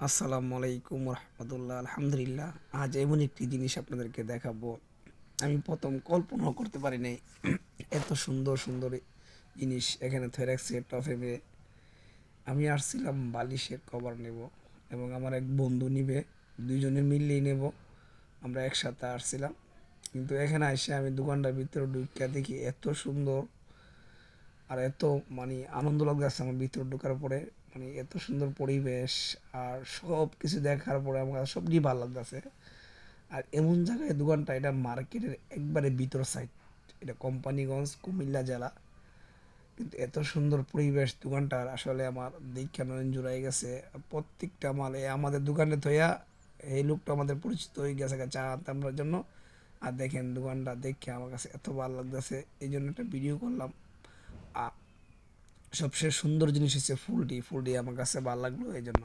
আসসালামু আলাইকুম রহমতুল্লাহ। আলহামদুলিল্লাহ, আজ এমন একটি জিনিস আপনাদেরকে দেখাবো আমি প্রথম কল্পনাও করতে পারি নাই। এত সুন্দর সুন্দর জিনিস এখানে থয়ে রাখছে টফেমে। আমি আসছিলাম বালিশের কভার নেব এবং আমার এক বন্ধু নিবে, দুইজনে মিললেই নেব। আমরা একসাথে আসছিলাম, কিন্তু এখানে এসে আমি দোকানটার ভিতরে ঢুকিয়া দেখি এত সুন্দর আর এত মানে আনন্দ লাগতেছে আমার ভিতরে ঢোকার পরে। মানে এত সুন্দর পরিবেশ আর সব কিছু দেখার পরে আমার কাছে সবচেয়ে ভালো লাগতেছে। আর এমন জায়গায় দোকানটা, এটা মার্কেটের একবারে ভিতর সাইড, এটা কোম্পানিগঞ্জ কুমিল্লা জেলা। কিন্তু এত সুন্দর পরিবেশ দোকানটার, আসলে আমার দেখে নয়ন জুড়াই গেছে। প্রত্যেকটা মাল আমাদের দোকানে থইয়া এই লোকটা আমাদের পরিচিত হয়ে গেছে চা আনতামর জন্য। আর দেখেন দোকানটা দেখে আমার কাছে এত ভালো লাগতেছে, এই জন্য একটা ভিডিও করলাম। সবচেয়ে সুন্দর জিনিস হচ্ছে ফুলটি, ফুলটি আমার কাছে ভালো লাগলো এই জন্য।